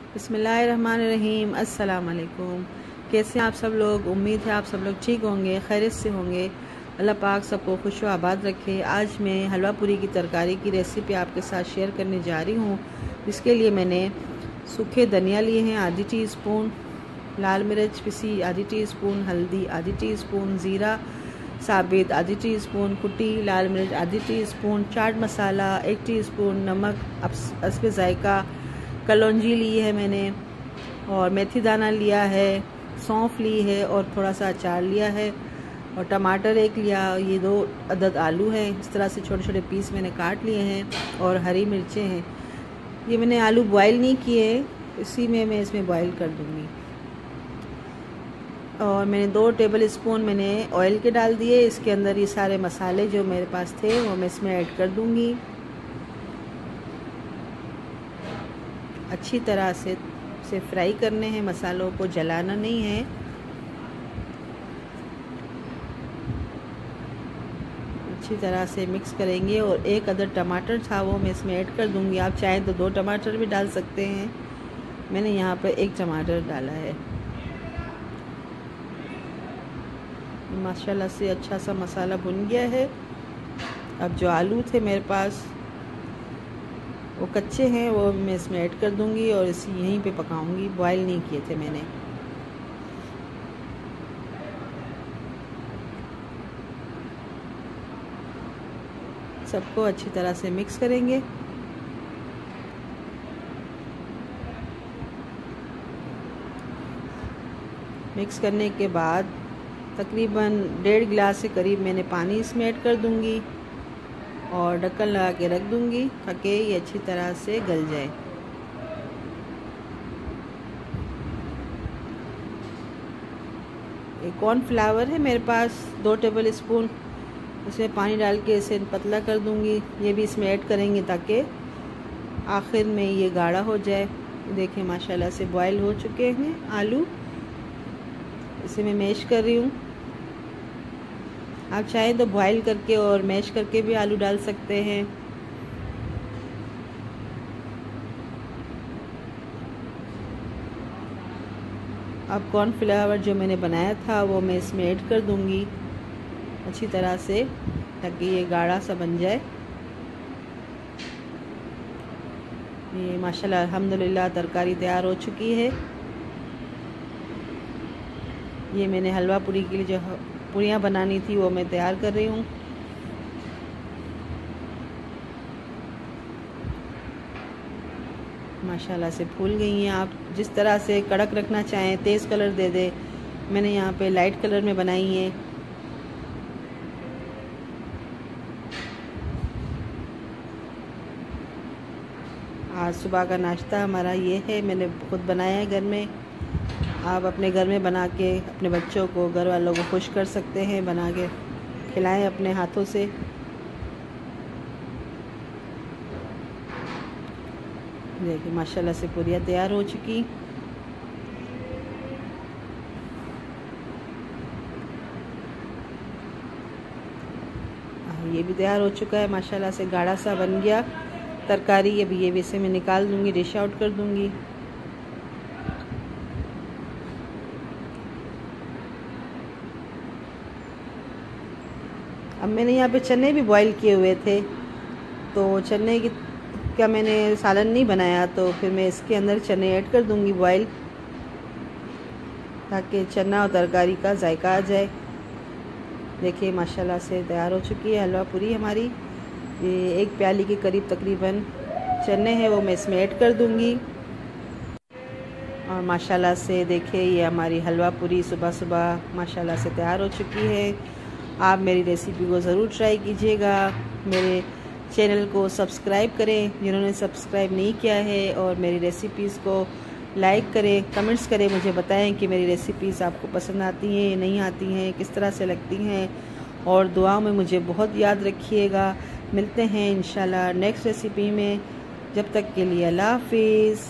बिस्मिल्लाहिर्रहमानिर्रहीम। अस्सलाम वालेकुम। कैसे हैं आप सब लोग? उम्मीद है आप सब लोग ठीक होंगे, खैरियत से होंगे। अल्लाह पाक सबको खुश व आबाद रखे। आज मैं हलवा पूरी की तरकारी की रेसिपी आपके साथ शेयर करने जा रही हूँ। इसके लिए मैंने सूखे धनिया लिए हैं आधी टीस्पून, लाल मिर्च पिसी आधी टीस्पून, हल्दी आधी टीस्पून, ज़ीरा साबित आधी टीस्पून, कुटी लाल मिर्च आधी टीस्पून, चाट मसाला 1 टीस्पून, नमक हस्बे जायका, कलौंजी ली है मैंने और मेथी दाना लिया है, सौंफ ली है और थोड़ा सा अचार लिया है और टमाटर 1 लिया। ये 2 अदद आलू हैं, इस तरह से छोटे छोटे पीस मैंने काट लिए हैं और हरी मिर्चें हैं। ये मैंने आलू बॉयल नहीं किए, इसी में मैं इसमें बॉयल कर दूँगी। और मैंने 2 टेबल स्पून मैंने ऑयल के डाल दिए। इसके अंदर ये सारे मसाले जो मेरे पास थे वो मैं इसमें ऐड कर दूँगी। अच्छी तरह से फ्राई करने हैं, मसालों को जलाना नहीं है। अच्छी तरह से मिक्स करेंगे और 1 अदद टमाटर था वो मैं इसमें ऐड कर दूंगी। आप चाहें तो 2 टमाटर भी डाल सकते हैं, मैंने यहाँ पर 1 टमाटर डाला है। माशाल्लाह से अच्छा सा मसाला भुन गया है। अब जो आलू थे मेरे पास वो कच्चे हैं, वो मैं इसमें ऐड कर दूंगी और इसी यहीं पे पकाऊंगी। बॉयल नहीं किए थे मैंने। सबको अच्छी तरह से मिक्स करेंगे। मिक्स करने के बाद तकरीबन 1.5 गिलास के करीब मैंने पानी इसमें ऐड कर दूंगी और ढक्कन लगा के रख दूंगी ताकि ये अच्छी तरह से गल जाए। ये कॉर्नफ्लावर है मेरे पास 2 टेबल स्पून, इसमें पानी डाल के इसे पतला कर दूंगी। ये भी इसमें ऐड करेंगे ताकि आखिर में ये गाढ़ा हो जाए। देखिए माशाल्लाह से बॉयल हो चुके हैं आलू। इसे मैं मैश कर रही हूँ। आप चाहें तो बॉयल करके और मैश करके भी आलू डाल सकते हैं। अब कॉर्नफ्लावर जो मैंने बनाया था वो मैं इसमें ऐड कर दूंगी अच्छी तरह से ताकि ये गाढ़ा सा बन जाए। ये माशाल्लाह अल्हम्दुलिल्लाह तरकारी तैयार हो चुकी है। ये मैंने हलवा पूरी के लिए जो पूरियाँ बनानी थी वो मैं तैयार कर रही हूँ। माशाल्लाह से फूल गई हैं। आप जिस तरह से कड़क रखना चाहें, तेज़ कलर दे दे, मैंने यहाँ पे लाइट कलर में बनाई है। आज सुबह का नाश्ता हमारा ये है, मैंने खुद बनाया है घर में। आप अपने घर में बना के अपने बच्चों को, घर वालों को खुश कर सकते हैं। बना के खिलाएं अपने हाथों से। देखिए माशाल्लाह से पूरियाँ तैयार हो चुकी। ये भी तैयार हो चुका है, माशाल्लाह से गाढ़ा सा बन गया तरकारी। अभी ये भी इसे मैं निकाल दूंगी, डिश आउट कर दूंगी। अब मैंने यहाँ पे चने भी बॉईल किए हुए थे, तो चने की क्या मैंने सालन नहीं बनाया, तो फिर मैं इसके अंदर चने ऐड कर दूंगी बॉईल, ताकि चना और तरकारी का जायका आ जाए। देखिए माशाल्लाह से तैयार हो चुकी है हलवा पूरी हमारी। ये 1 प्याली के करीब तकरीबन चने हैं वो मैं इसमें ऐड कर दूंगी। और माशाल्लाह से देखिए ये हमारी हलवा पूरी सुबह सुबह माशाल्लाह से तैयार हो चुकी है। आप मेरी रेसिपी को ज़रूर ट्राई कीजिएगा। मेरे चैनल को सब्सक्राइब करें जिन्होंने सब्सक्राइब नहीं किया है, और मेरी रेसिपीज़ को लाइक करें, कमेंट्स करें, मुझे बताएं कि मेरी रेसिपीज़ आपको पसंद आती हैं, नहीं आती हैं, किस तरह से लगती हैं। और दुआओं में मुझे बहुत याद रखिएगा। मिलते हैं इंशाल्लाह नेक्स्ट रेसिपी में। जब तक के लिए अल्लाह हाफिज़।